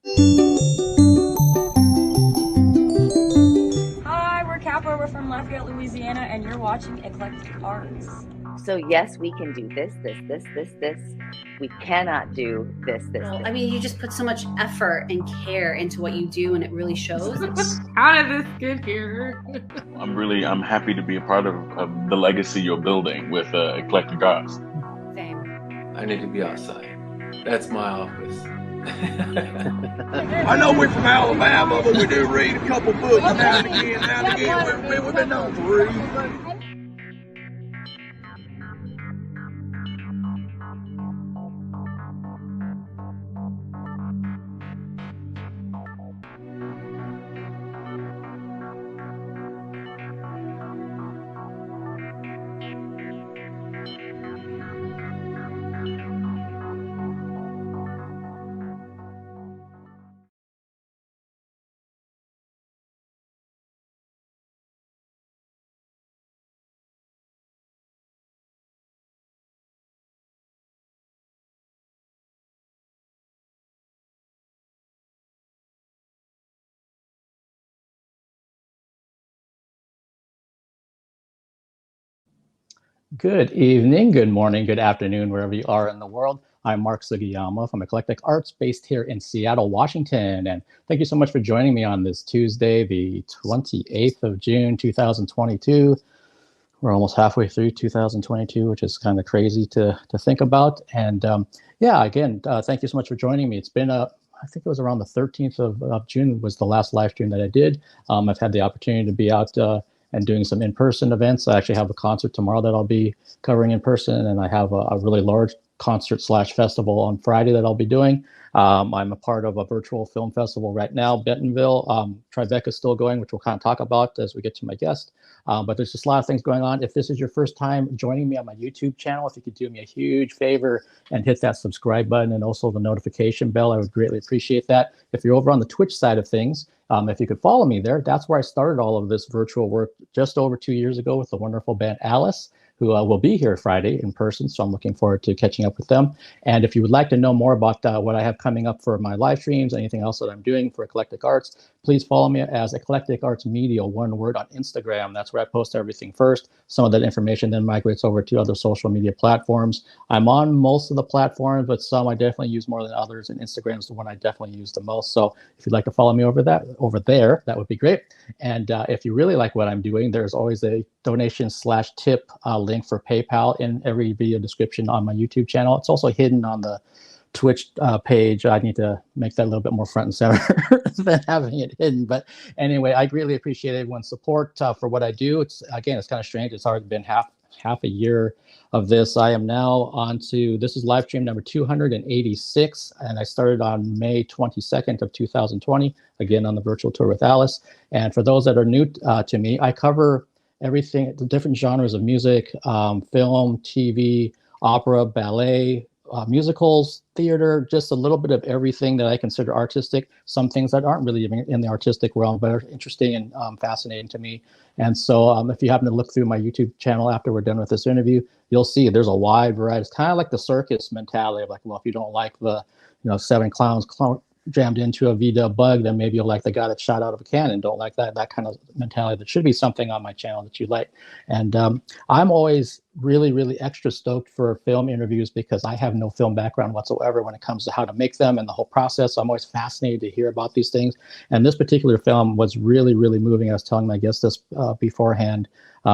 Hi, we're Kappa. We're from Lafayette, Louisiana, and you're watching Eclectic Arts. So yes, we can do this. We cannot do this. Well, I mean, you just put so much effort and care into what you do, and it really shows. How did this get here? I'm happy to be a part of the legacy you're building with Eclectic Arts. Same. I need to be outside. That's my office. I know we're from Alabama, but we do read a couple books now and again. We've been known for reading. Good evening, good morning, good afternoon, wherever you are in the world. I'm Mark Sugiyama from Eclectic Arts, based here in Seattle, Washington. And thank you so much for joining me on this Tuesday, the 28th of June, 2022. We're almost halfway through 2022, which is kind of crazy to think about. And again, thank you so much for joining me. It's been I think it was around the 13th of June was the last live stream that I did. I've had the opportunity to be out and doing some in-person events. I actually have a concert tomorrow that I'll be covering in person, and I have a really large concert/festival on Friday that I'll be doing. I'm a part of a virtual film festival right now, Bentonville. Tribeca is still going, which we'll kind of talk about as we get to my guest. But there's just a lot of things going on. If this is your first time joining me on my YouTube channel, if you could do me a huge favor and hit that subscribe button and also the notification bell, I would greatly appreciate that. If you're over on the Twitch side of things, if you could follow me there, that's where I started all of this virtual work just over 2 years ago with the wonderful band Alice, who will be here Friday in person. So I'm looking forward to catching up with them. And if you would like to know more about what I have coming up for my live streams, anything else that I'm doing for Eclectic Arts, please follow me as Eclectic Arts Media, one word, on Instagram. That's where I post everything first. Some of that information then migrates over to other social media platforms. I'm on most of the platforms, but some I definitely use more than others, and Instagram is the one I definitely use the most. So if you'd like to follow me over there, that would be great. And if you really like what I'm doing, there's always a donation/tip link for PayPal in every video description on my YouTube channel. It's also hidden on the Twitch page. I need to make that a little bit more front and center than having it hidden. But anyway, I greatly appreciate everyone's support for what I do. It's kind of strange. It's already been half a year of this. I am now on to, this is live stream number 286, and I started on May 22nd of 2020, again on the virtual tour with Alice. And for those that are new to me, I cover everything, the different genres of music, film, TV, opera, ballet, musicals, theater, just a little bit of everything that I consider artistic. Some things that aren't really even in the artistic realm, but are interesting and fascinating to me. And so if you happen to look through my YouTube channel after we're done with this interview, you'll see there's a wide variety. It's kind of like the circus mentality of like, well, if you don't like the, 7 clowns jammed into a VW bug, then maybe you'll like the guy that shot out of a cannon. Don't like that kind of mentality. That should be something on my channel that you like. And I'm always really, really extra stoked for film interviews because I have no film background whatsoever when it comes to how to make them and the whole process. So I'm always fascinated to hear about these things. And this particular film was really, really moving. I was telling my guest this beforehand,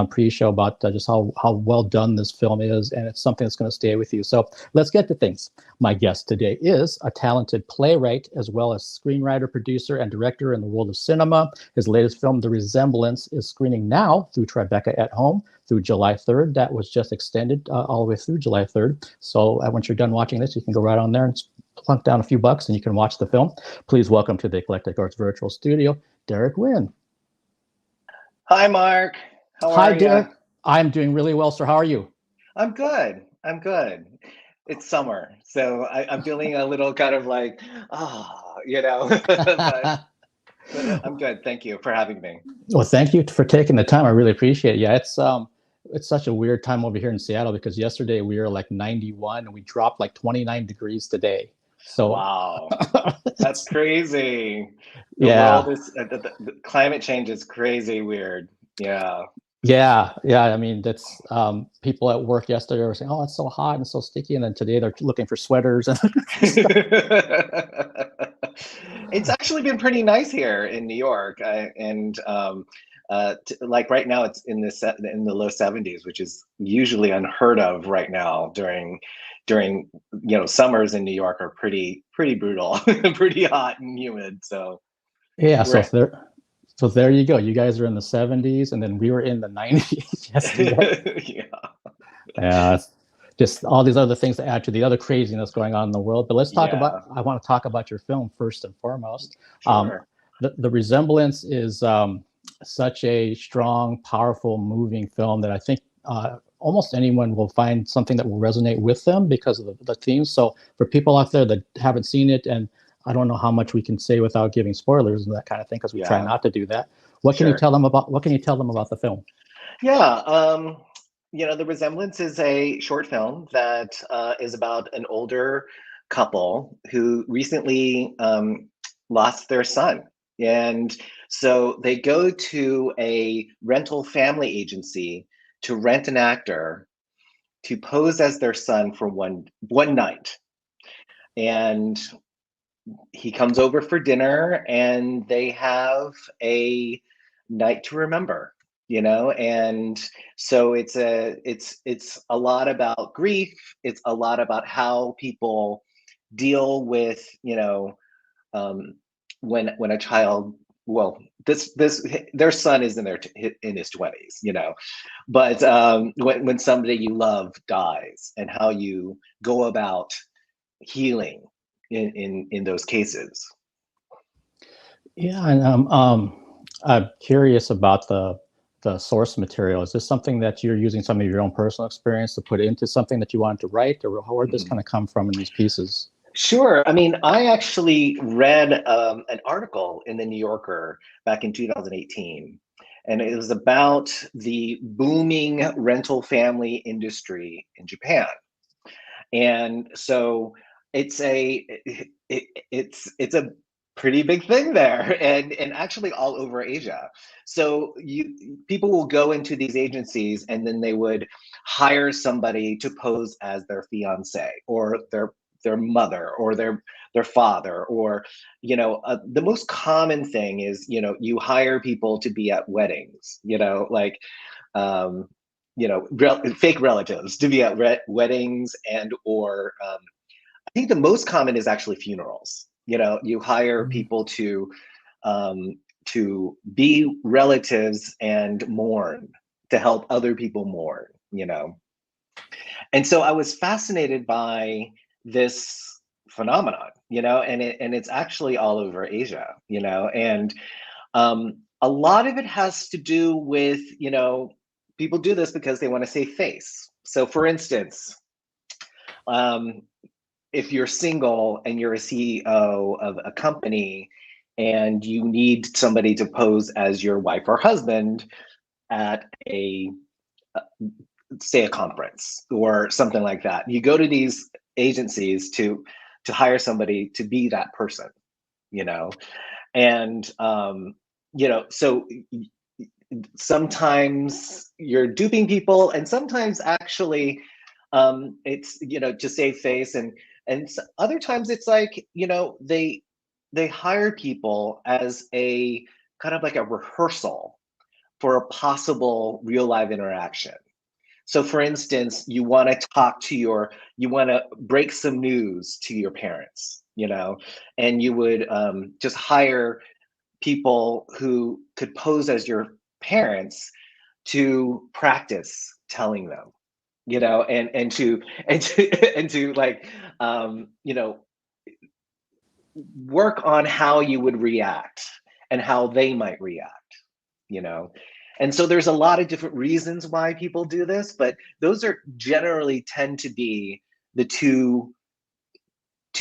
pre-show, about just how well done this film is, and it's something that's going to stay with you. So let's get to things. My guest today is a talented playwright, as well as screenwriter, producer, and director in the world of cinema. His latest film, The Resemblance, is screening now through Tribeca at Home through July 3rd. That was just extended all the way through July 3rd. So once you're done watching this, you can go right on there and plunk down a few bucks and you can watch the film. Please welcome to the Eclectic Arts Virtual Studio, Derek Nguyen. Hi, Mark. How Hi, are you? Derek. I'm doing really well, sir. How are you? I'm good. It's summer, so I'm feeling a little kind of like, but I'm good. Thank you for having me. Well, thank you for taking the time. I really appreciate it. Yeah, it's such a weird time over here in Seattle because yesterday we were like 91 and we dropped like 29 degrees today. So Wow, that's crazy. The yeah. world is the climate change is crazy weird. Yeah. Yeah, yeah. I mean, that's people at work yesterday were saying, "Oh, it's so hot and so sticky," and then today they're looking for sweaters and stuff. It's actually been pretty nice here in New York, and like right now it's in the low 70s, which is usually unheard of right now during summers in New York are pretty brutal, pretty hot and humid. So Yeah, so we're if there, so there you go. You guys are in the 70s, and then we were in the 90s yesterday. yeah, Yeah, it's just all these other things to add to the other craziness going on in the world. But let's talk yeah, about. I want to talk about your film first and foremost. Um, sure. the Resemblance is such a strong, powerful, moving film that I think almost anyone will find something that will resonate with them because of the themes. So for people out there that haven't seen it, and I don't know how much we can say without giving spoilers and that kind of thing, because we try Yeah, not to do that. What can you sure. tell them about? What can you tell them about the film? Yeah, The Resemblance is a short film that is about an older couple who recently lost their son. And so they go to a rental family agency to rent an actor to pose as their son for one night. And he comes over for dinner and they have a night to remember, and so it's a lot about grief. It's a lot about how people deal with, um, when a child, well, this their son is in his 20s, but when somebody you love dies and how you go about healing in those cases. Yeah, and I'm curious about the source material. Is this something that you're using some of your own personal experience to put into something that you wanted to write, or where did this Mhm. kind of come from in these pieces? Sure. I mean, I actually read an article in the New Yorker back in 2018, and it was about the booming rental family industry in Japan. And so it's it's a pretty big thing there, and actually all over Asia. So people will go into these agencies and then they would hire somebody to pose as their fiance or their mother or their father, or the most common thing is, you hire people to be at weddings, like um, fake relatives to be at weddings, and or I think the most common is actually funerals. You hire Mm. people to be relatives and mourn, to help other people mourn. And so I was fascinated by this phenomenon, and it's actually all over Asia, and a lot of it has to do with, people do this because they want to save face. So, for instance, um, if you're single and you're a CEO of a company and you need somebody to pose as your wife or husband at uh, say a conference or something like that, you go to these agencies to hire somebody to be that person, you know, and so sometimes you're duping people, and sometimes actually it's to save face, and other times it's like they hire people as a kind of like a rehearsal for a possible real live interaction. So for instance, you want to break some news to your parents, and you would just hire people who could pose as your parents to practice telling them, and to like work on how you would react and how they might react, you know and so there's a lot of different reasons why people do this, but those are generally tend to be the two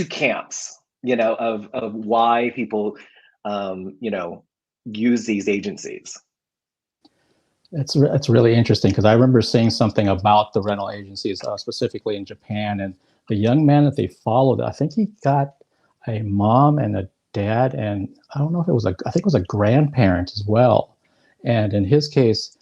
camps, of why people use these agencies. It's really interesting because I remember seeing something about the rental agencies, specifically in Japan, and the young man that they followed. I think he got a mom and a dad, and I don't know if it was I think it was a grandparent as well. And in his case,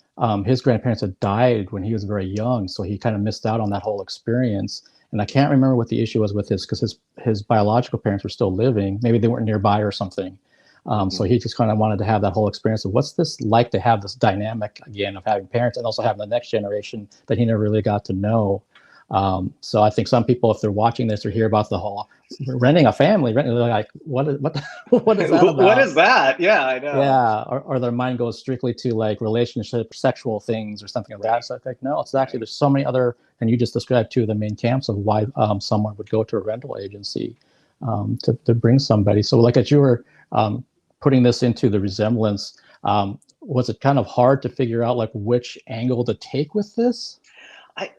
his grandparents had died when he was very young, so he kind of missed out on that whole experience. And I can't remember what the issue was with his, because his biological parents were still living. Maybe they weren't nearby or something. So he just kind of wanted to have that whole experience of what's this like to have this dynamic again of having parents and also having the next generation that he never really got to know. So I think some people, if they're watching this or hear about the whole renting a family, they're like, what is that about? What is that? Yeah, I know. Yeah, or their mind goes strictly to like relationship, sexual things or something like that. So I think, no, it's actually, there's so many other, and you just described two of the main camps of why someone would go to a rental agency to bring somebody. So like as you were putting this into the Resemblance, was it kind of hard to figure out like which angle to take with this? I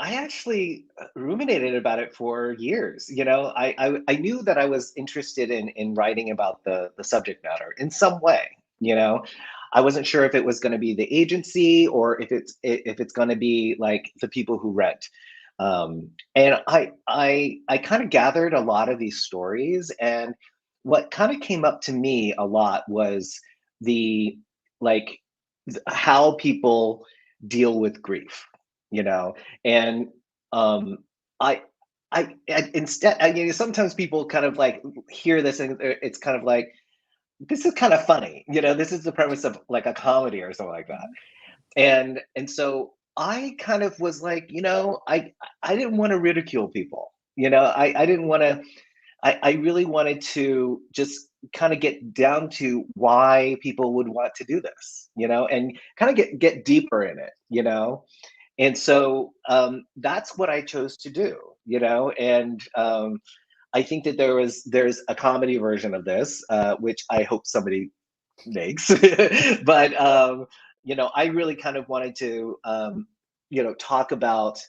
actually ruminated about it for years. You know, I knew that I was interested in writing about the subject matter in some way. You know, I wasn't sure if it was going to be the agency or if it's going to be like the people who rent. And I kind of gathered a lot of these stories, and what kind of came up to me a lot was the like how people deal with grief, you know. And I instead, you know, sometimes people kind of like hear this and it's kind of like, this is kind of funny, you know, this is the premise of like a comedy or something like that. And so I kind of was like, you know, I didn't want to ridicule people, you know. I didn't want to, I really wanted to just kind of get down to why people would want to do this, you know, and kind of get deeper in it, you know. And so that's what I chose to do, you know. And I think that there's a comedy version of this, which I hope somebody makes. But you know, I really kind of wanted to you know, talk about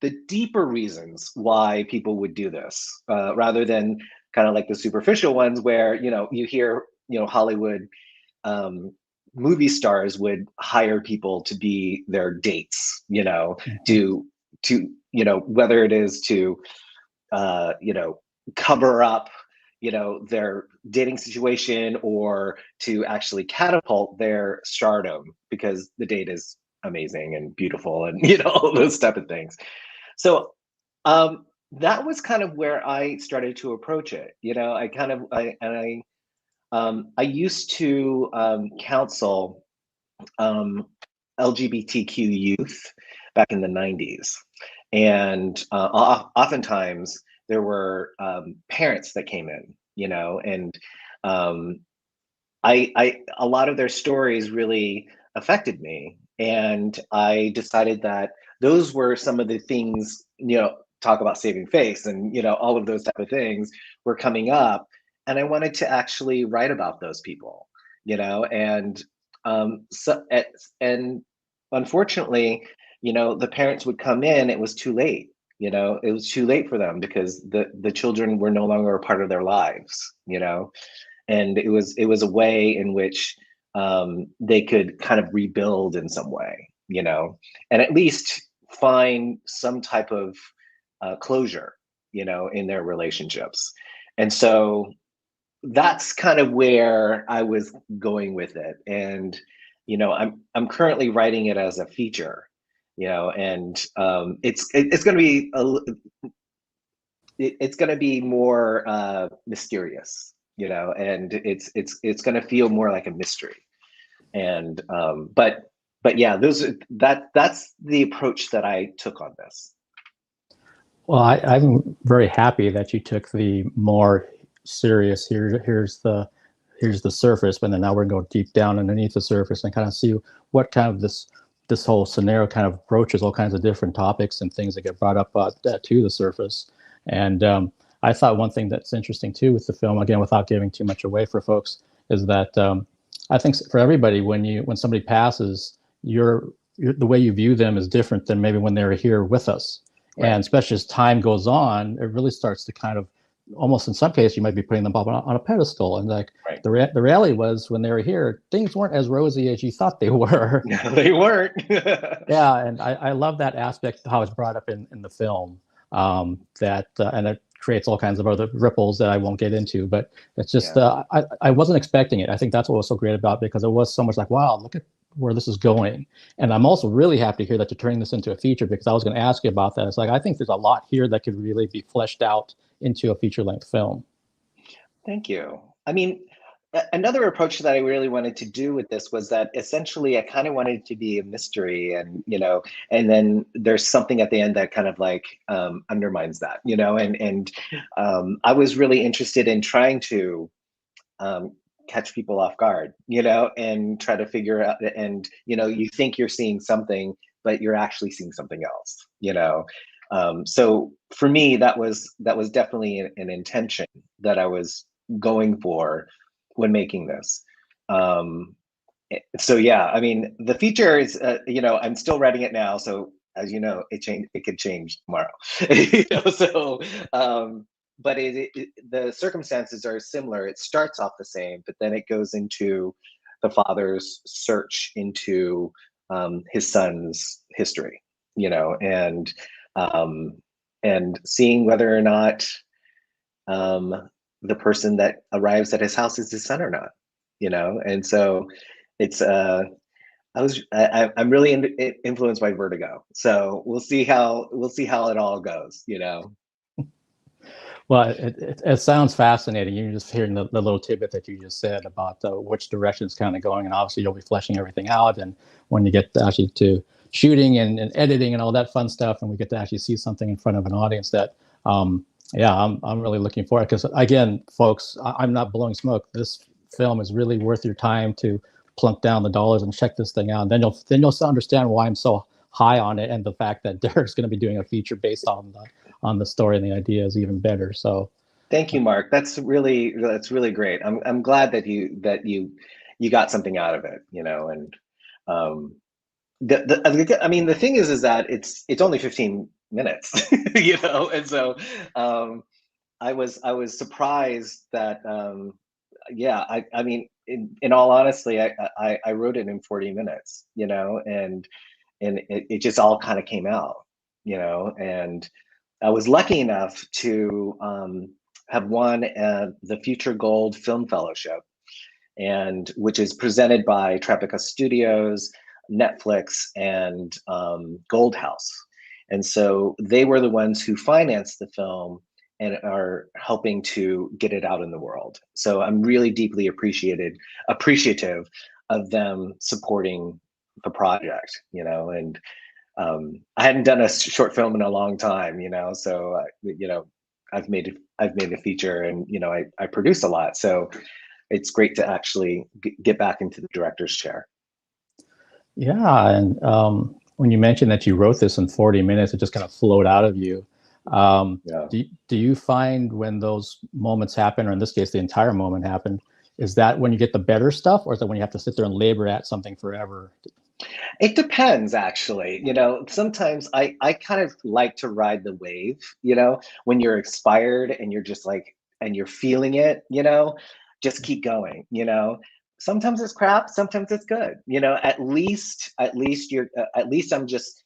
the deeper reasons why people would do this, rather than kind of like the superficial ones where, you know, you hear, you know, Hollywood movie stars would hire people to be their dates, you know, to you know, whether it is to you know, cover up, you know, their dating situation or to actually catapult their stardom because the date is amazing and beautiful and, you know, all those type of things. So that was kind of where I started to approach it. You know, I used to counsel LGBTQ youth back in the 90s. And oftentimes there were parents that came in, you know, and a lot of their stories really affected me. And I decided that those were some of the things, you know, talk about saving face and, you know, all of those type of things were coming up. And I wanted to actually write about those people, you know. And and unfortunately, you know, the parents would come in, it was too late. You know, it was too late for them because the children were no longer a part of their lives, you know. And it was a way in which they could kind of rebuild in some way, you know, and at least find some type of closure, you know, in their relationships. And so that's kind of where I was going with it. And you know, I'm currently writing it as a feature, you know, and it's going to be it's going to be more mysterious, you know, and it's going to feel more like a mystery. And but yeah, that's the approach that I took on this. Well, I'm very happy that you took the more serious. Here's the surface, but then now we're going to go deep down underneath the surface and kind of see what kind of this whole scenario kind of broaches all kinds of different topics and things that get brought up to the surface. And I thought one thing that's interesting too with the film, again, without giving too much away for folks, is that I think for everybody, when somebody passes, the way you view them is different than maybe when they were here with us. Right. And especially as time goes on, it really starts to kind of, almost in some cases, you might be putting them up on a pedestal. And like right. the reality was when they were here, things weren't as rosy as you thought they were. No, they weren't. Yeah, and I love that aspect, how it's brought up in the film. And it creates all kinds of other ripples that I won't get into. But it's just I wasn't expecting it. I think that's what was so great about it, because it was so much like, wow, look at where this is going. And I'm also really happy to hear that you're turning this into a feature, because I was going to ask you about that. It's like, I think there's a lot here that could really be fleshed out into a feature-length film. Thank you. I mean, another approach that I really wanted to do with this was that essentially I kind of wanted it to be a mystery, and and then there's something at the end that kind of like undermines that, and I was really interested in trying to catch people off guard, and try to figure out, and you think you're seeing something, but you're actually seeing something else, so for me, that was definitely an intention that I was going for when making this. So yeah, I mean, the feature is, I'm still writing it now, so as you know, it could change tomorrow. So but the circumstances are similar. It starts off the same, but then it goes into the father's search into his son's history, and seeing whether or not the person that arrives at his house is his son or not, and so it's I'm really influenced by Vertigo, so we'll see how it all goes. Well, it sounds fascinating. You're just hearing the little tidbit that you just said about which direction it's kind of going, and obviously you'll be fleshing everything out. And when you get actually to shooting and editing and all that fun stuff, and we get to actually see something in front of an audience, that I'm really looking forward. Because again, folks, I'm not blowing smoke. This film is really worth your time to plunk down the dollars and check this thing out. And then you'll understand why I'm so high on it, and the fact that Derek's going to be doing a feature based on the story and the idea is even better. So thank you, Mark. That's really great. I'm glad that you got something out of it, and I mean, the thing is that it's only 15 minutes, and so I was surprised that I mean, in all honesty, I wrote it in 40 minutes, and it just all kind of came out, and I was lucky enough to have won the Future Gold Film Fellowship, and which is presented by Tropica Studios, Netflix, and Gold House. And so they were the ones who financed the film and are helping to get it out in the world. So I'm really deeply appreciative of them supporting the project, and I hadn't done a short film in a long time, so I've made a feature, and I produce a lot, so it's great to actually get back into the director's chair. Yeah, and when you mentioned that you wrote this in 40 minutes, it just kind of flowed out of you. Do you find when those moments happen, or in this case, the entire moment happened, is that when you get the better stuff, or is that when you have to sit there and labor at something forever? It depends, actually. Sometimes I kind of like to ride the wave, when you're inspired and you're just like, and you're feeling it, just keep going, Sometimes it's crap, sometimes it's good, at least I'm just,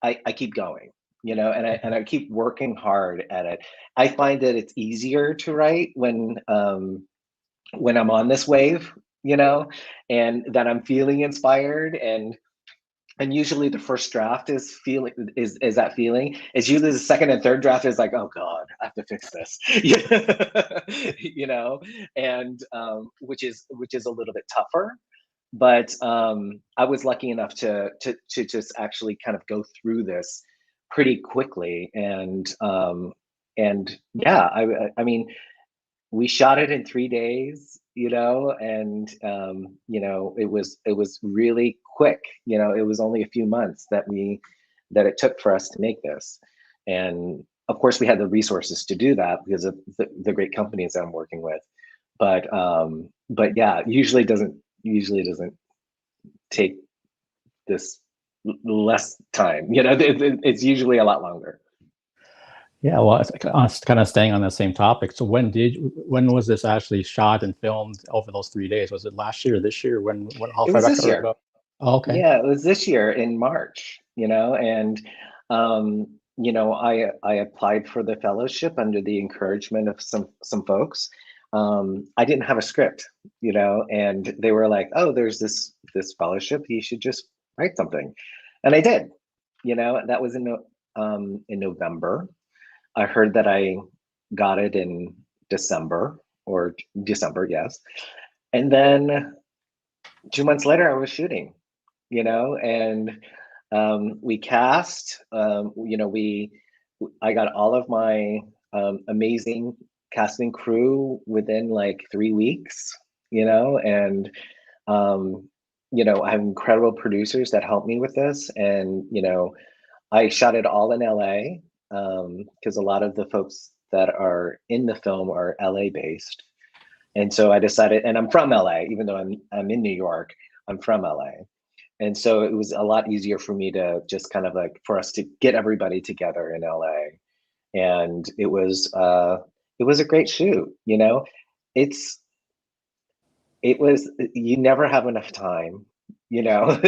I keep going, and I keep working hard at it. I find that it's easier to write when I'm on this wave, and that I'm feeling inspired, and usually the first draft is that feeling. It's usually the second and third draft is like, oh God, I have to fix this, and which is a little bit tougher. But I was lucky enough to just actually kind of go through this pretty quickly, and yeah, I mean, we shot it in 3 days, and it was really quick. It was only a few months that it took for us to make this, and of course we had the resources to do that because of the great companies that I'm working with. But yeah, usually doesn't take this less time. It's usually a lot longer. Yeah, well, it's kind of staying on the same topic. So when was this actually shot and filmed over those 3 days? Was it last year or this year? How It far was back this year. Oh, okay. Yeah, it was this year in March, and I applied for the fellowship under the encouragement of some folks. I didn't have a script, and they were like, "Oh, there's this fellowship. You should just write something," and I did. That was in November. I heard that I got it in December, yes, and then 2 months later, I was shooting. And we cast. I got all of my amazing casting crew within like 3 weeks. And I have incredible producers that helped me with this, and I shot it all in LA because a lot of the folks that are in the film are LA based. And so I decided, and I'm from LA, even though I'm in New York, I'm from LA. And so it was a lot easier for me to just kind of like for us to get everybody together in LA. And it was a great shoot. It's it was You never have enough time, you know.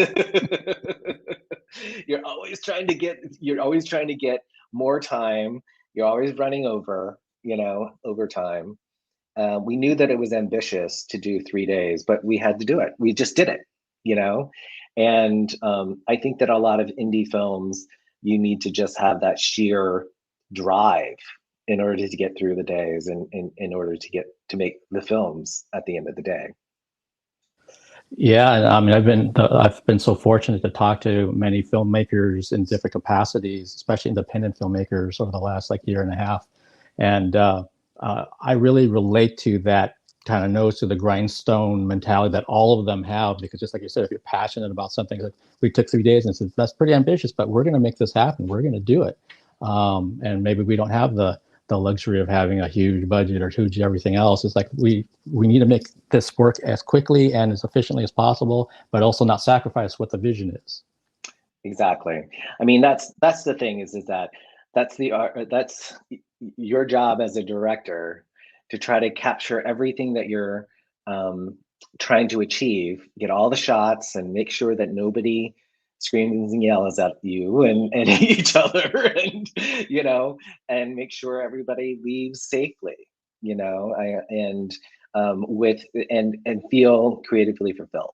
You're always trying to get more time. You're always running over time. We knew that it was ambitious to do 3 days, but we had to do it. We just did it, you know? And I think that a lot of indie films, you need to just have that sheer drive in order to get through the days and in order to make the films at the end of the day. Yeah, I mean, I've been so fortunate to talk to many filmmakers in different capacities, especially independent filmmakers over the last like year and a half, and I really relate to that kind of nose to the grindstone mentality that all of them have, because just like you said, if you're passionate about something, like we took 3 days and said that's pretty ambitious, but we're going to make this happen. We're going to do it, and maybe we don't have the luxury of having a huge budget or huge everything else. It's like we need to make this work as quickly and as efficiently as possible, but also not sacrifice what the vision is. Exactly. I mean, that's the thing is that that's your job as a director, to try to capture everything that you're trying to achieve, get all the shots, and make sure that nobody screams and yells at you and each other, and and make sure everybody leaves safely, with and feel creatively fulfilled.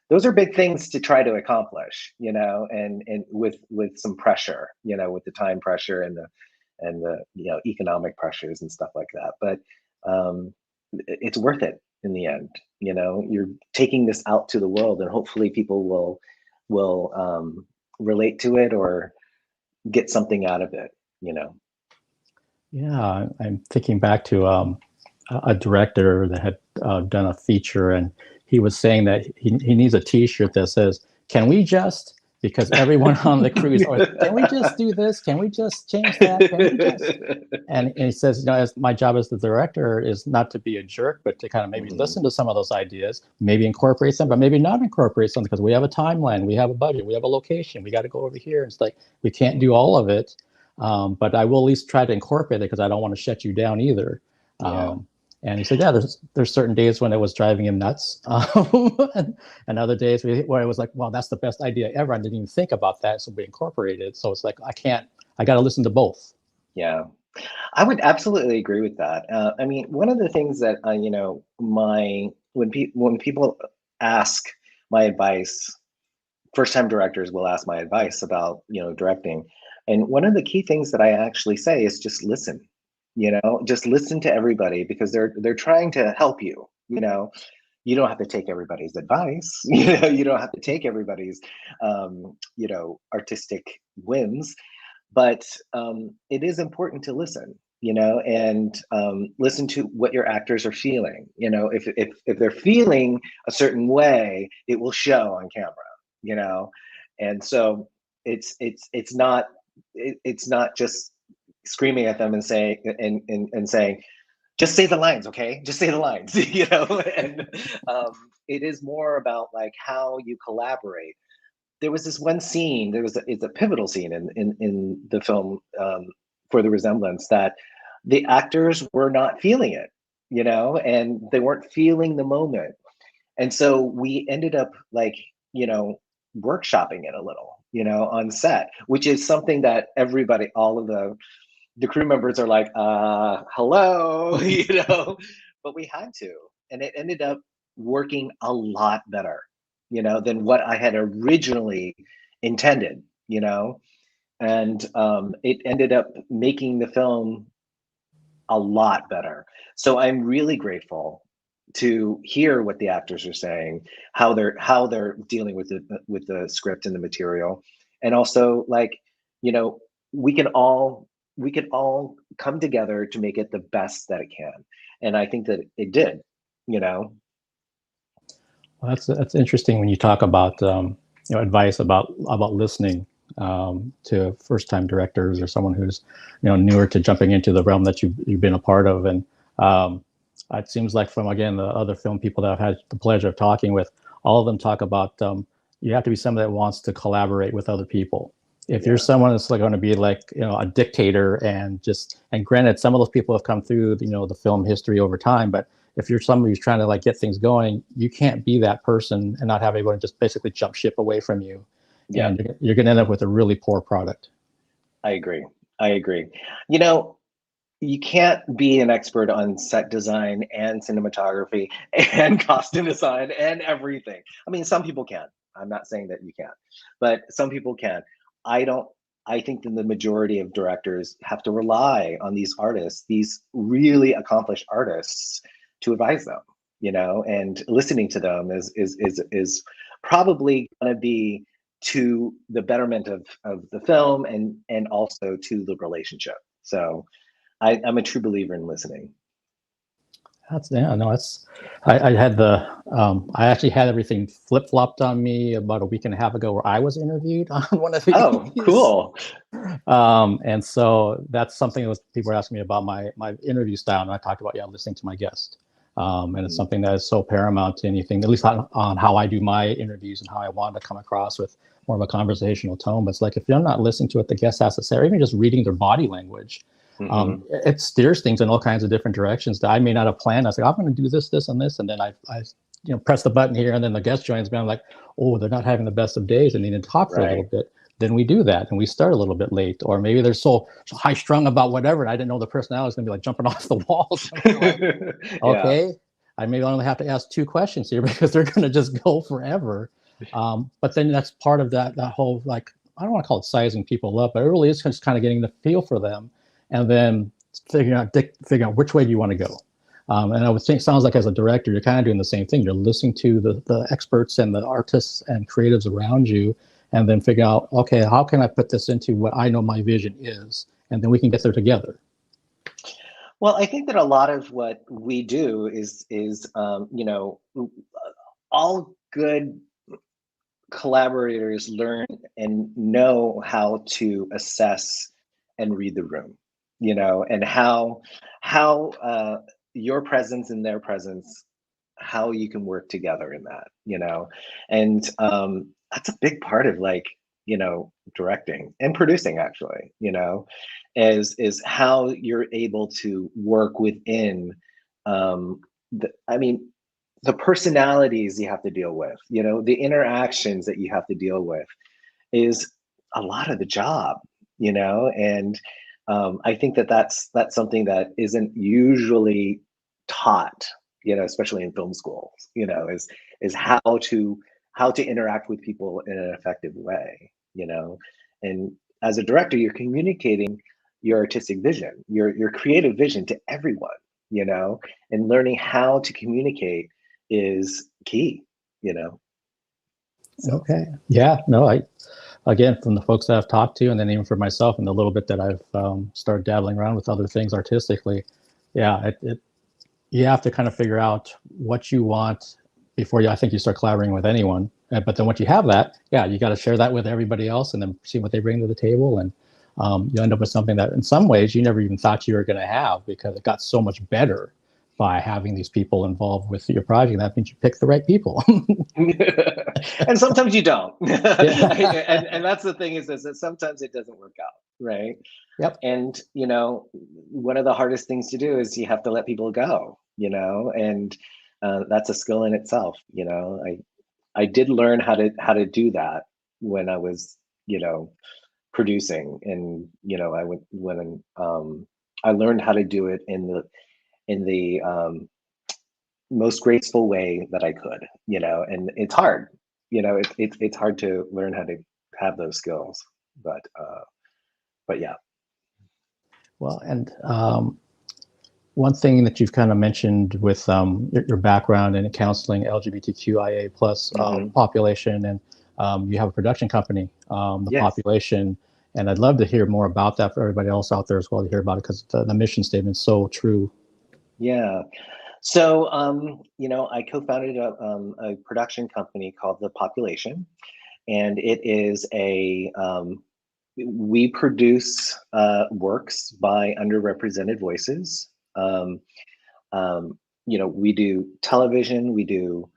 Those are big things to try to accomplish, and with some pressure, with the time pressure and the economic pressures and stuff like that. But it's worth it in the end. You're taking this out to the world, and hopefully people will relate to it or get something out of it. Yeah, I'm thinking back to a director that had done a feature, and he was saying that he needs a T-shirt that says, "Can we just?" Because everyone on the crew is always, "Can we just do this? Can we just change that? Can we just?" And he says, as my job as the director is not to be a jerk, but to kind of maybe listen to some of those ideas, maybe incorporate them, but maybe not incorporate some, because we have a timeline, we have a budget, we have a location, we got to go over here. It's like we can't do all of it, but I will at least try to incorporate it because I don't want to shut you down either. Yeah. And he said, yeah, there's certain days when it was driving him nuts, and other days where it was like, well, that's the best idea ever. I didn't even think about that, so we incorporated it. So it's like I got to listen to both. Yeah, I would absolutely agree with that. I mean, one of the things that when people ask my advice, first-time directors will ask my advice about directing, and one of the key things that I actually say is just listen. Just listen to everybody, because they're trying to help you. You don't have to take everybody's advice. You don't have to take everybody's artistic whims, but it is important to listen. And listen to what your actors are feeling. If they're feeling a certain way, it will show on camera. And so it's not just screaming at them and saying and saying, just say the lines, okay? Just say the lines, And it is more about like how you collaborate. There was this one scene. It's a pivotal scene in the film for the Resemblance, that the actors were not feeling it, and they weren't feeling the moment, and so we ended up like workshopping it a little, on set, which is something that everybody, all of the crew members are like, hello, but we had to, and it ended up working a lot better, than what I had originally intended, and it ended up making the film a lot better. So I'm really grateful to hear what the actors are saying, how they're dealing with the script and the material, and also like, we can all come together to make it the best that it can, and I think that it did. Well, that's interesting when you talk about advice about listening to first-time directors or someone who's newer to jumping into the realm that you've been a part of. And it seems like from, again, the other film people that I've had the pleasure of talking with, all of them talk about you have to be someone that wants to collaborate with other people. If you're someone that's like going to be like a dictator and granted, some of those people have come through the film history over time, but if you're somebody who's trying to like get things going, you can't be that person and not have everyone just basically jump ship away from you. Yeah, and you're going to end up with a really poor product. I agree. You can't be an expert on set design and cinematography and costume design and everything. I mean, some people can. I'm not saying that you can't, but some people can. I think that the majority of directors have to rely on these artists, these really accomplished artists, to advise them, and listening to them is probably going to be to the betterment of the film and also to the relationship. So I'm a true believer in listening. I had I actually had everything flip-flopped on me about a week and a half ago where I was interviewed on one of these. Oh, cool. And so that's something that people were asking me about my interview style, and I talked about listening to my guest. And it's something that is so paramount to anything, at least on how I do my interviews and how I want to come across with more of a conversational tone. But it's like, if you're not listening to what the guest has to say, or even just reading their body language, it steers things in all kinds of different directions that I may not have planned. I was like, I'm going to do this, this, and this. And then I press the button here, and then the guest joins me. I'm like, oh, they're not having the best of days and need to talk for a little bit. Then we do that, and we start a little bit late, or maybe they're so high strung about whatever, and I didn't know the personality was going to be like jumping off the walls. Like, okay, I maybe only have to ask 2 questions here because they're going to just go forever. But then that's part of that whole, like, I don't want to call it sizing people up, but it really is just kind of getting the feel for them, and then figuring out which way do you want to go. And I would think, sounds like as a director, you're kind of doing the same thing. You're listening to the experts and the artists and creatives around you, and then figure out, okay, how can I put this into what I know my vision is? And then we can get there together. Well, I think that a lot of what we do is all good collaborators learn and know how to assess and read the room, and how your presence and their presence, how you can work together in that, and that's a big part of directing and producing, actually, is how you're able to work within the personalities you have to deal with, the interactions that you have to deal with is a lot of the job, and I think that that's something that isn't usually taught, especially in film schools, is how to interact with people in an effective way, and as a director, you're communicating your artistic vision, your creative vision to everyone, and learning how to communicate is key, So. Okay. Yeah, no, again, from the folks that I've talked to, and then even for myself and the little bit that I've started dabbling around with other things artistically, you have to kind of figure out what you want before I think you start collaborating with anyone. But then once you have that, you got to share that with everybody else and then see what they bring to the table. And you end up with something that in some ways you never even thought you were going to have, because it got so much better by having these people involved with your project. That means you pick the right people. And sometimes you don't. and that's the thing is that sometimes it doesn't work out, right? Yep. And, one of the hardest things to do is you have to let people go, and that's a skill in itself. I did learn how to do that when I was producing. And I went when I learned how to do it in the most graceful way that I could, and it's hard, it's hard to learn how to have those skills, but yeah. Well, and one thing that you've kind of mentioned with your background in counseling LGBTQIA plus population, and you have a production company, the Yes. Population, and I'd love to hear more about that for everybody else out there as well to hear about it, because the mission statement is so true. Yeah. So, I co-founded a production company called The Population, and it is we produce works by underrepresented voices. We do television, we do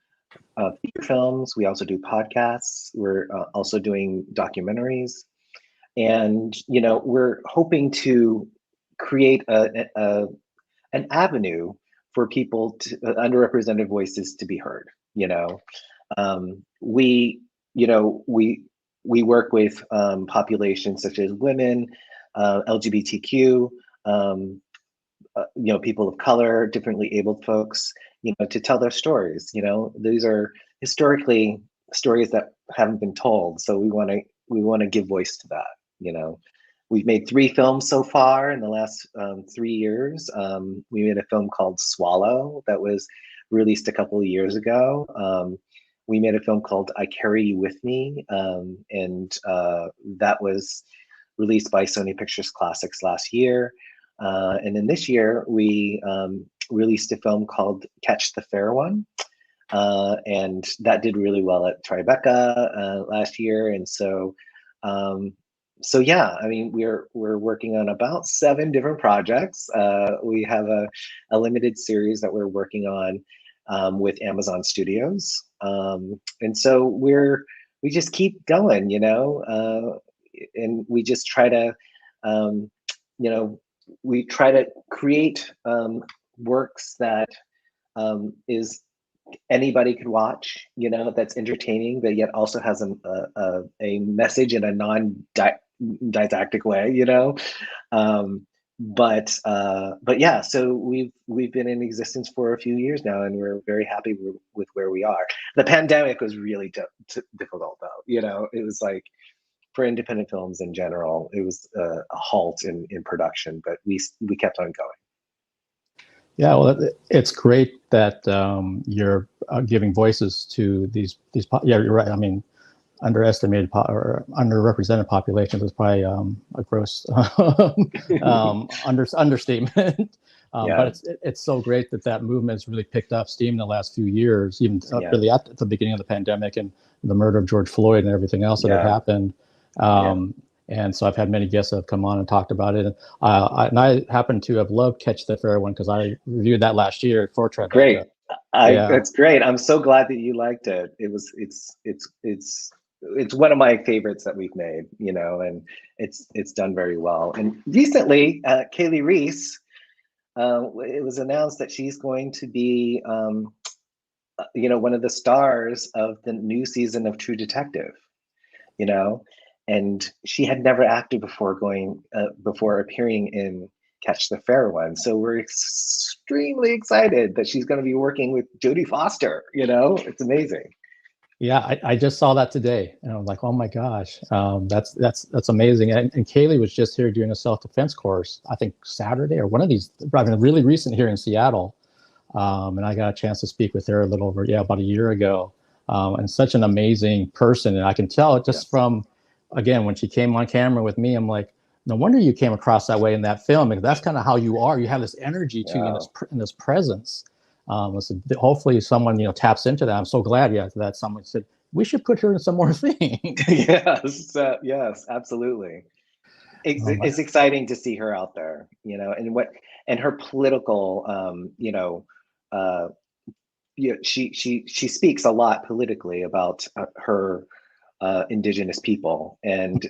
feature films, we also do podcasts, we're also doing documentaries, and we're hoping to create an avenue for people to underrepresented voices to be heard. We work with populations such as women, LGBTQ, people of color, differently abled folks, to tell their stories. These are historically stories that haven't been told, so we want to give voice to that. We've made 3 films so far in the last 3 years. We made a film called Swallow that was released a couple of years ago. We made a film called I Carry You With Me, and that was released by Sony Pictures Classics last year. And then this year, we released a film called Catch the Fair One, and that did really well at Tribeca last year. And so yeah, I mean, we're working on about 7 different projects. We have a limited series that we're working on with Amazon Studios, and so we just keep going, and we just try to, we try to create works that is anybody could watch, that's entertaining, but yet also has a message in a non-didactic way, but yeah, so we've been in existence for a few years now, and we're very happy with where we are. The pandemic was really difficult, though. It was like, for independent films in general, it was a halt in production, but we kept on going. Yeah, well, it's great that you're giving voices to these. Yeah, you're right. I mean, underestimated or underrepresented populations is probably a gross understatement. Yeah. But it's so great that movement has really picked up steam in the last few years, even really at the beginning of the pandemic and the murder of George Floyd and everything else that had happened. And so I've had many guests that have come on and talked about it. And I happen to have loved Catch the Fair One because I reviewed that last year for Tribeca. Great. That's great. I'm so glad that you liked it. It's one of my favorites that we've made, and it's done very well. And recently, Kaylee Reese, it was announced that she's going to be, one of the stars of the new season of True Detective, and she had never acted before before appearing in Catch the Fair One. So we're extremely excited that she's going to be working with Jodie Foster. It's amazing. Yeah, I just saw that today, and I'm like, oh my gosh, that's amazing. And Kaylee was just here doing a self-defense course, I think Saturday or one of these, really recent here in Seattle. And I got a chance to speak with her a little over, about a year ago. And such an amazing person, and I can tell just from, again, when she came on camera with me, I'm like, no wonder you came across that way in that film, because that's kind of how you are. You have this energy to you, in this presence. So hopefully someone taps into that. I'm so glad that someone said we should put her in some more things. Yes, absolutely. It's exciting to see her out there, and her political, she speaks a lot politically about her indigenous people, and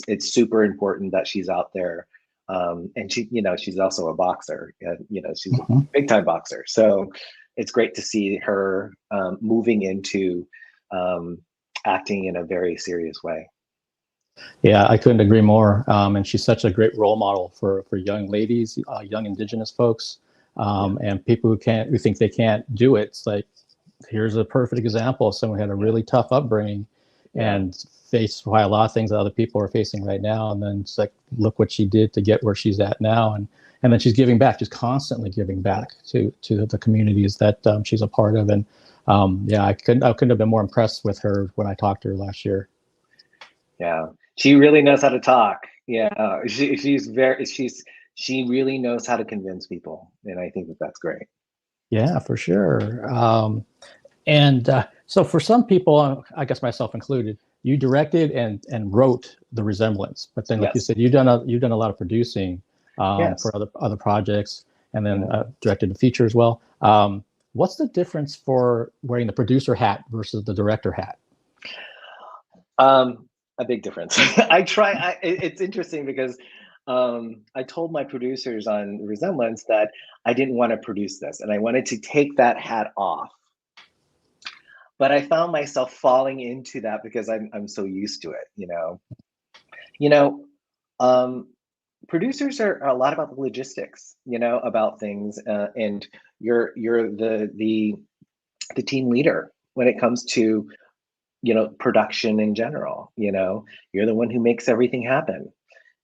it's super important that she's out there. And she's also a boxer, she's a big time boxer. So it's great to see her moving into acting in a very serious way. Yeah, I couldn't agree more. And she's such a great role model for young ladies, young Indigenous folks, and people who think they can't do it. It's like, here's a perfect example of someone who had a really tough upbringing and faced a lot of things that other people are facing right now. And then it's like, look what she did to get where she's at now. And then she's giving back, just constantly giving back to the communities that she's a part of. And I couldn't have been more impressed with her when I talked to her last year. Yeah, she really knows how to talk. Yeah, she really knows how to convince people, and I think that's great. Yeah, for sure. So for some people, I guess myself included, you directed and wrote The Resemblance, but then, like you said, you've done a lot of producing for other projects, and then directed the feature as well. What's the difference for wearing the producer hat versus the director hat? A big difference. It's interesting because I told my producers on Resemblance that I didn't want to produce this, and I wanted to take that hat off. But I found myself falling into that because I'm so used to it, producers are a lot about the logistics, about things, and you're the team leader when it comes to production in general. You're the one who makes everything happen.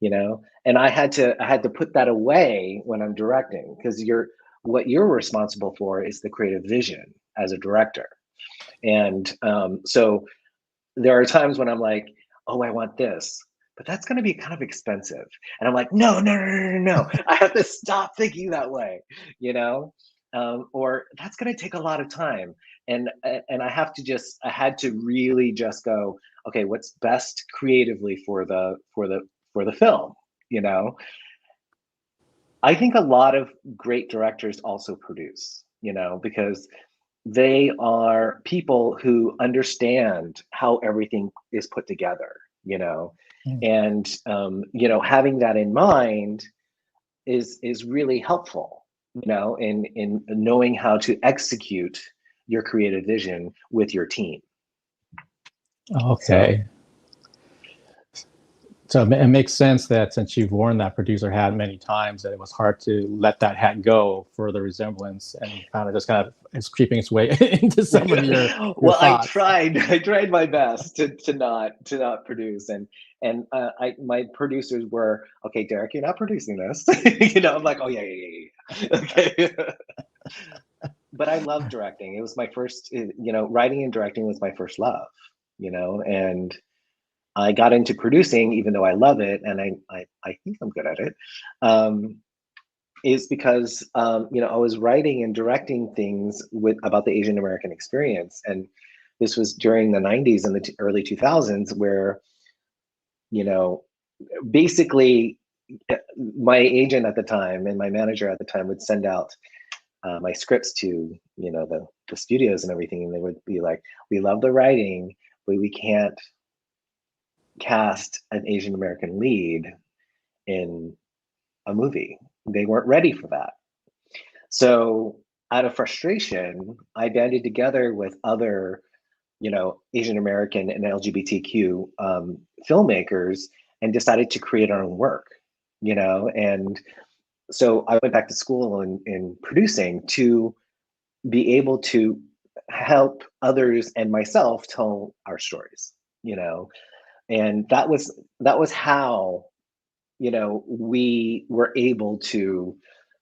And I had to put that away when I'm directing, because what you're responsible for is the creative vision as a director. And so there are times when I'm like, oh, I want this, but that's going to be kind of expensive. And I'm like, no. I have to stop thinking that way, or that's going to take a lot of time. And I had to really just go, okay, what's best creatively for the film, I think a lot of great directors also produce, because they are people who understand how everything is put together, and having that in mind is really helpful, in knowing how to execute your creative vision with your team. Okay. So it makes sense that since you've worn that producer hat many times, that it was hard to let that hat go for The Resemblance, and it's creeping its way into some of your well, thoughts. I tried my best to not produce, and my producers were, okay, Derek, you're not producing this. I'm like, oh yeah. Okay. But I love directing. It was my first, writing and directing was my first love, and I got into producing, even though I love it, and I think I'm good at it, is because I was writing and directing things about the Asian American experience, and this was during the 90s and the early 2000s, where basically my agent at the time and my manager at the time would send out my scripts to the studios and everything, and they would be like, we love the writing, but we can't cast an Asian American lead in a movie. They weren't ready for that. So out of frustration, I banded together with other, Asian American and LGBTQ filmmakers, and decided to create our own work, and so I went back to school in producing to be able to help others and myself tell our stories, and that was how we were able to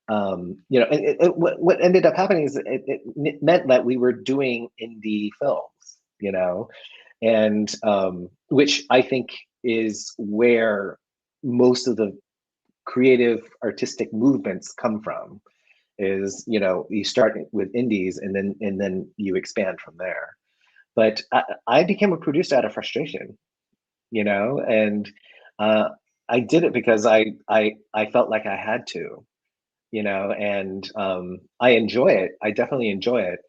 what ended up happening is it meant that we were doing indie films, and which I think is where most of the creative artistic movements come from, is you start with indies and then you expand from there. But I became a producer out of frustration, and I did it because I felt like I had to, and I enjoy it. I definitely enjoy it,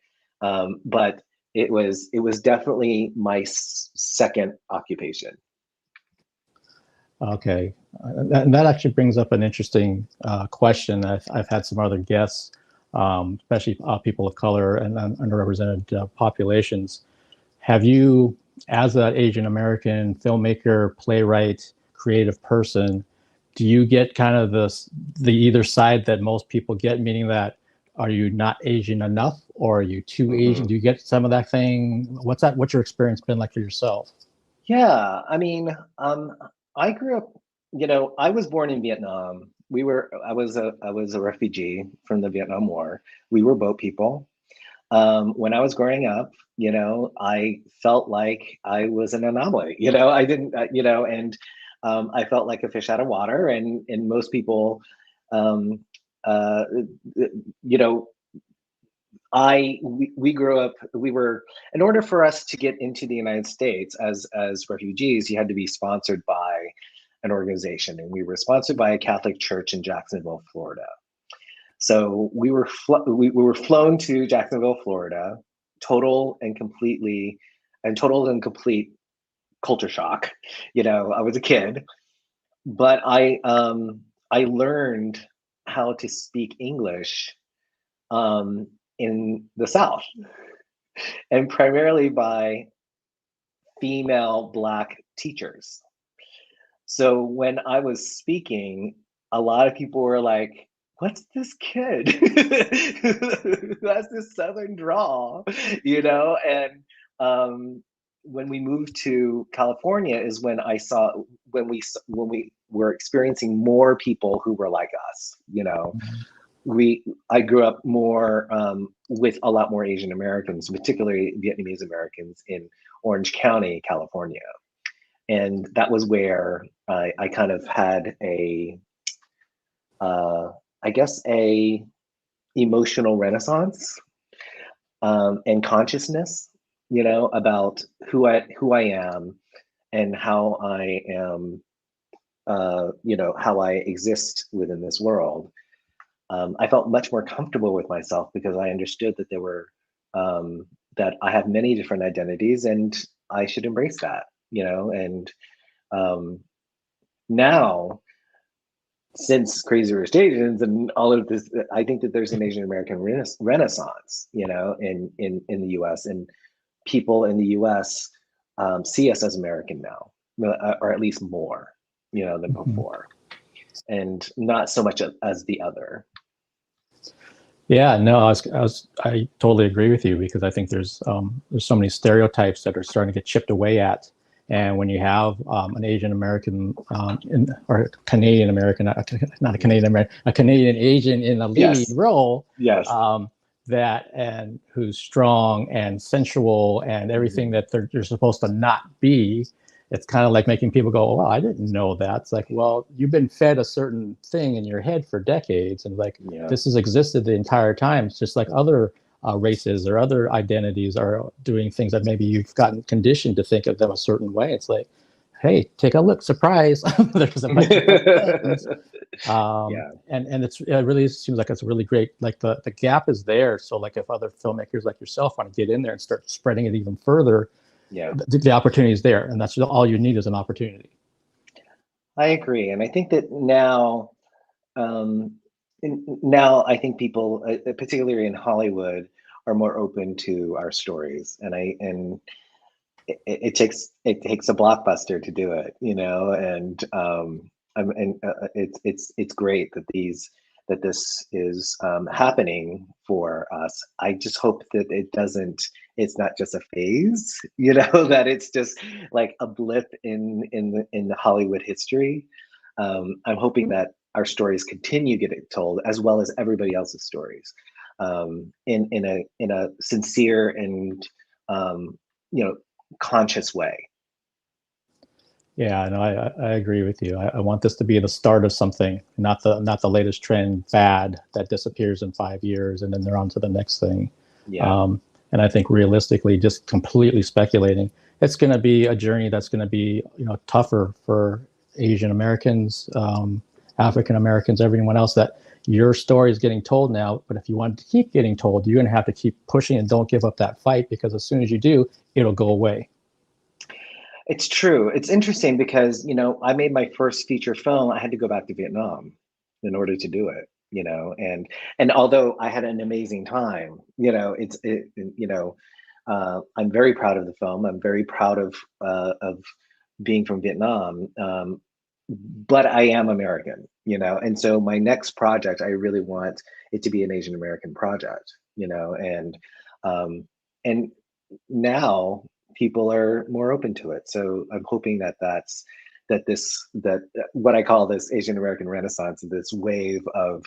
but it was definitely my second occupation. Okay, and that actually brings up an interesting question. I've had some other guests, especially people of color and underrepresented populations. Have you as an Asian American filmmaker, playwright, creative person, do you get kind of the either side that most people get, meaning that are you not Asian enough, or are you too Asian? Do you get some of that thing? What's your experience been like for yourself? Yeah, I mean, I grew up, I was born in Vietnam. I was a refugee from the Vietnam War. We were boat people. When I was growing up, I felt like I was an anomaly. I didn't, and I felt like a fish out of water. And most people, um, uh, you know, we grew up. We were, in order for us to get into the United States as refugees, you had to be sponsored by an organization, and we were sponsored by a Catholic church in Jacksonville, Florida. So we were flown to Jacksonville, Florida, total and complete culture shock. I was a kid, but I learned how to speak English in the South, and primarily by female Black teachers. So when I was speaking, a lot of people were like, "What's this kid who has this Southern drawl?" And when we moved to California is when I saw when we were experiencing more people who were like us. I grew up more with a lot more Asian Americans, particularly Vietnamese Americans in Orange County, California. And that was where I kind of had I guess, a emotional renaissance and consciousness, about who I am and how I am, how I exist within this world. I felt much more comfortable with myself because I understood that that I have many different identities and I should embrace that, and now, since Crazy Rich Asians and all of this, I think that there's an Asian American renaissance, in the U.S. and people in the U.S. See us as American now, or at least more, than before, and not so much as the other. Yeah, no, I totally agree with you, because I think there's so many stereotypes that are starting to get chipped away at. And when you have an Asian American or Canadian American, not a Canadian American, a Canadian Asian in the lead role, yes, that and who's strong and sensual and everything that you're supposed to not be, it's kind of like making people go, "Well, I didn't know that." It's like, well, you've been fed a certain thing in your head for decades, and this has existed the entire time. It's just like other races or other identities are doing things that maybe you've gotten conditioned to think of them a certain way. It's like, hey, take a look, surprise! There's a bunch of things. And it really seems like it's really great. Like the gap is there. So like if other filmmakers like yourself want to get in there and start spreading it even further, the opportunity is there, and that's all you need is an opportunity. I agree, and I think that now, now I think people, particularly in Hollywood, are more open to our stories, and it takes a blockbuster to do it, and it's great that this is happening for us. I just hope that it's not just a phase, that it's just like a blip in the Hollywood history. I'm hoping that our stories continue getting told, as well as everybody else's stories, in a sincere and conscious way. Yeah, no, I agree with you. I want this to be the start of something, not the latest trend fad that disappears in 5 years and then they're on to the next thing. And I think realistically, just completely speculating, it's going to be a journey that's going to be tougher for Asian Americans, African Americans, everyone else. That your story is getting told now, but if you want to keep getting told, you're going to have to keep pushing and don't give up that fight, because as soon as you do, it'll go away. It's true. It's interesting because, I made my first feature film. I had to go back to Vietnam in order to do it, and although I had an amazing time, I'm very proud of the film. I'm very proud of being from Vietnam, but I am American, and so my next project, I really want it to be an Asian American project, and now people are more open to it. So I'm hoping that what I call this Asian American Renaissance, this wave of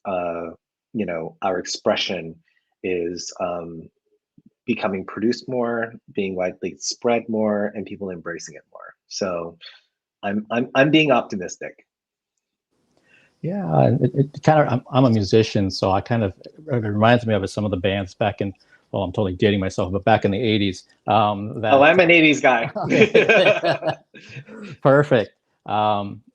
our expression is becoming produced more, being widely spread more, and people embracing it more. So I'm being optimistic. Yeah, it kind of. I'm a musician, so it reminds me of some of the bands back in. Well, I'm totally dating myself, but back in the '80s. I'm an '80s guy. Perfect.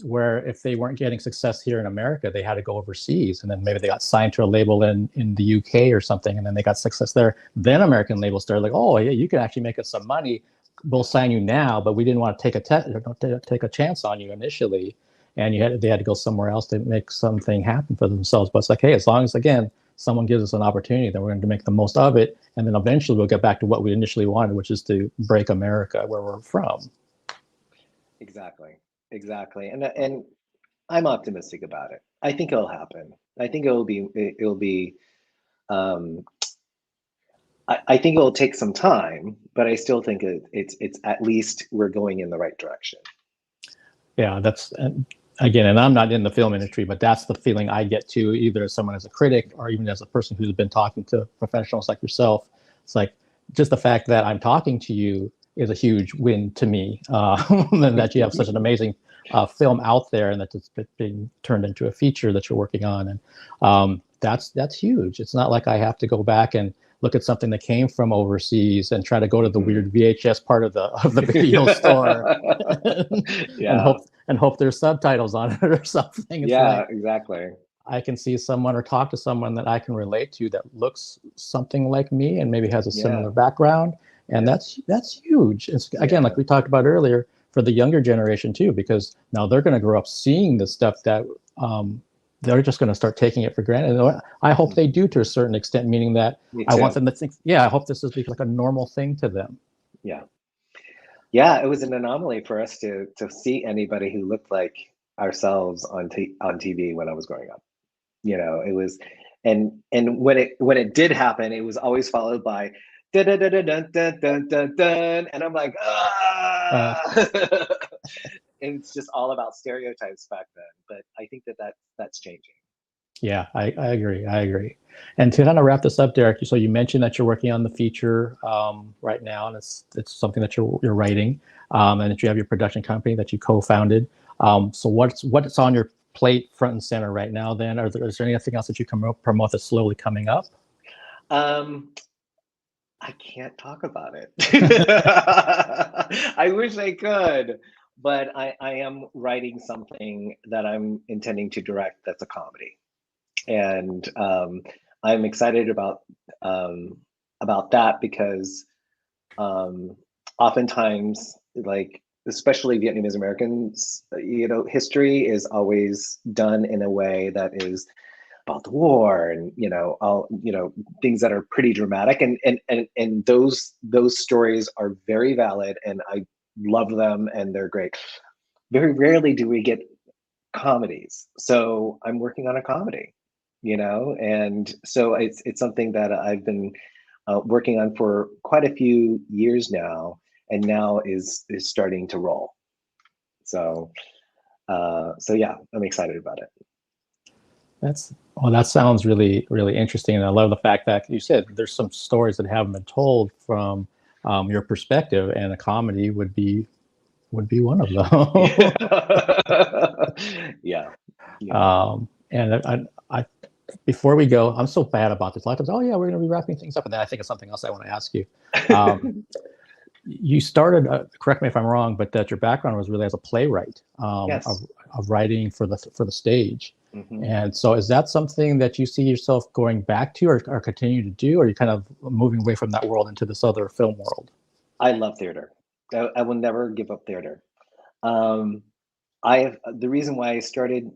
Where if they weren't getting success here in America, they had to go overseas, and then maybe they got signed to a label in the UK or something, and then they got success there. Then American labels started like, oh yeah, you can actually make us some money. We'll sign you now, but we didn't want to take a chance on you initially, and they had to go somewhere else to make something happen for themselves. But it's like, hey, as long as again someone gives us an opportunity, then we're going to make the most of it, and then eventually we'll get back to what we initially wanted, which is to break America where we're from. Exactly, and I'm optimistic about it. I think it'll happen. I think it'll be. I think it'll take some time, but I still think it's at least we're going in the right direction. Yeah, that's again, and I'm not in the film industry, but that's the feeling I get too, either as someone as a critic or even as a person who's been talking to professionals like yourself. It's like just the fact that I'm talking to you is a huge win to me, and that you have such an amazing film out there, and that it's being turned into a feature that you're working on, and that's huge. It's not like I have to go back and look at something that came from overseas and try to go to the weird VHS part of the video store and hope there's subtitles on it or something. It's like, exactly. I can see someone or talk to someone that I can relate to that looks something like me and maybe has a similar background. And that's huge. It's again, like we talked about earlier, for the younger generation too, because now they're going to grow up seeing the stuff that they're just going to start taking it for granted. And I hope they do to a certain extent, meaning that I want them to think, I hope this is like a normal thing to them. Yeah, it was an anomaly for us to see anybody who looked like ourselves on TV when I was growing up. It was, and when it did happen, it was always followed by dun dun dun dun dun dun dun dun, and I'm like, it's just all about stereotypes back then. But I think that's changing. Yeah, I agree. And to kind of wrap this up, Derek, so you mentioned that you're working on the feature right now, and it's something that you're writing, and that you have your production company that you co-founded. So what's on your plate front and center right now then? Is there anything else that you can promote that's slowly coming up? I can't talk about it. I wish I could, but I am writing something that I'm intending to direct that's a comedy. And I'm excited about that because oftentimes, like especially Vietnamese Americans, history is always done in a way that is about the war and all things that are pretty dramatic, and those stories are very valid, and I love them and they're great. Very rarely do we get comedies, so I'm working on a comedy. And so it's something that I've been working on for quite a few years now, and now is starting to roll. So yeah, I'm excited about it. That sounds really, really interesting, and I love the fact that you said there's some stories that haven't been told from your perspective, and a comedy would be one of them. Yeah. And I before we go, I'm so bad about this. A lot of times, oh yeah, we're going to be wrapping things up, and then I think of something else I want to ask you. You started, correct me if I'm wrong, but that your background was really as a playwright, yes. of writing for the stage. Mm-hmm. And so is that something that you see yourself going back to or continue to do, or are you kind of moving away from that world into this other film world? I love theater. I will never give up theater. The reason why I started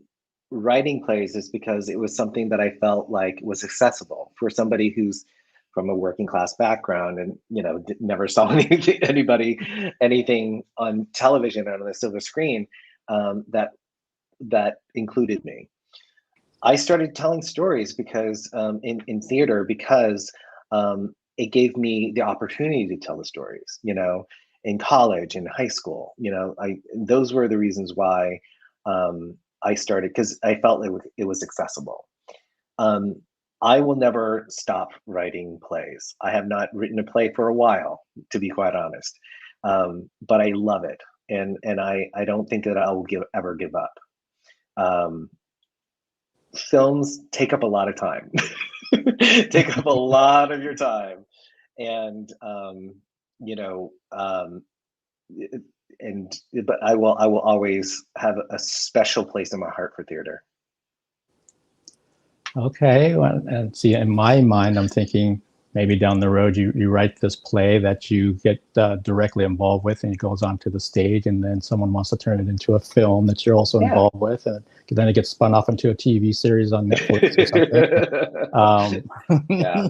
writing plays is because it was something that I felt like was accessible for somebody who's from a working class background, and never saw anything on television or on the silver screen that included me. I started telling stories because in theater, because it gave me the opportunity to tell the stories. In college, in high school, those were the reasons why I started, because I felt it was accessible. I will never stop writing plays. I have not written a play for a while, to be quite honest, but I love it, and I don't think that I will ever give up. Films take up a lot of time, take up a lot of your time, and but I will always have a special place in my heart for theater. Okay, well, and see, in my mind, I'm thinking maybe down the road you write this play that you get directly involved with, and it goes onto the stage, and then someone wants to turn it into a film that you're also involved with, and then it gets spun off into a TV series on Netflix or something. Yeah,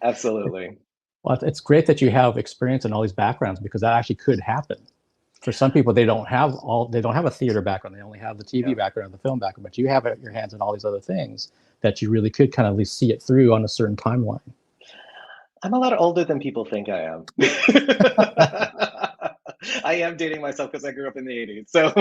absolutely. Well, it's great that you have experience in all these backgrounds, because that actually could happen. For some people, they don't have a theater background. They only have the TV background, the film background, but you have your hands in all these other things that you really could kind of at least see it through on a certain timeline. I'm a lot older than people think I am. I am dating myself because I grew up in the 80s. So.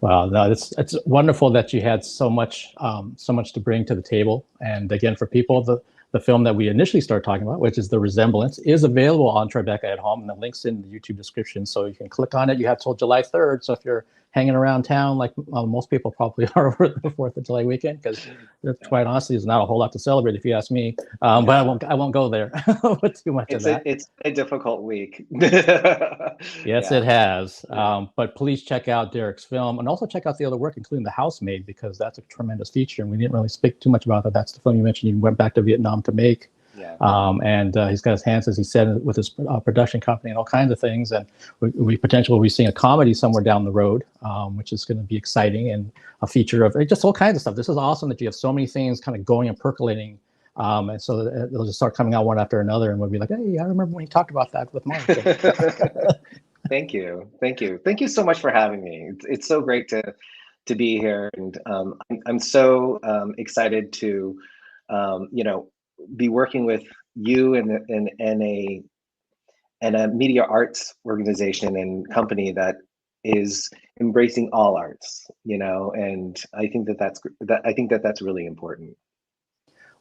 Well, no, it's wonderful that you had so much to bring to the table. And again, for people, the film that we initially started talking about, which is The Resemblance, is available on Tribeca at Home, and the link's in the YouTube description, so you can click on it. You have till July 3rd, so if you're hanging around town, like most people probably are over the 4th of July weekend, because quite honestly, there's not a whole lot to celebrate if you ask me. But I won't go there with too much of that. It's a difficult week. Yes, it has. But please check out Derek's film, and also check out the other work, including The Housemaid, because that's a tremendous feature, and we didn't really speak too much about that. That's the film you mentioned you went back to Vietnam to make. And he's got his hands, as he said, with his production company and all kinds of things, and we potentially will be seeing a comedy somewhere down the road, which is going to be exciting, and a feature of just all kinds of stuff. This is awesome that you have so many things kind of going and percolating, and so they'll just start coming out one after another, and we'll be like, hey, I remember when you talked about that with Mark. Thank you so much for having me. It's so great to be here, and I'm so excited to be working with you and a media arts organization and company that is embracing all arts, and I think that's really important.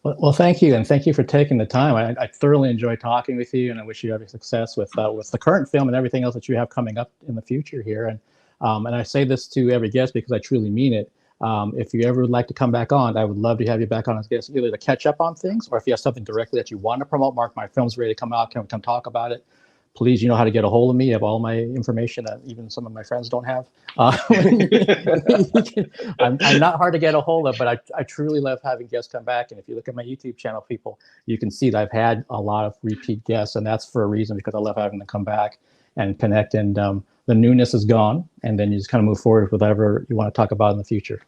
Well, thank you, and thank you for taking the time. I thoroughly enjoyed talking with you, and I wish you every success with the current film and everything else that you have coming up in the future here. And I say this to every guest because I truly mean it. If you ever would like to come back on, I would love to have you back on as a guest, either to catch up on things, or if you have something directly that you want to promote. Mark, my film's ready to come out. Come talk about it. Please, you know how to get a hold of me. You have all my information that even some of my friends don't have. I'm not hard to get a hold of, but I truly love having guests come back. And if you look at my YouTube channel, people, you can see that I've had a lot of repeat guests, and that's for a reason, because I love having them come back and connect. And the newness is gone, and then you just kind of move forward with whatever you want to talk about in the future.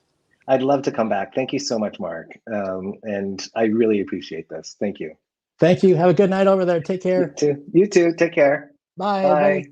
I'd love to come back. Thank you so much, Mark. And I really appreciate this. Thank you. Thank you. Have a good night over there. Take care. You too. Take care. Bye. Bye.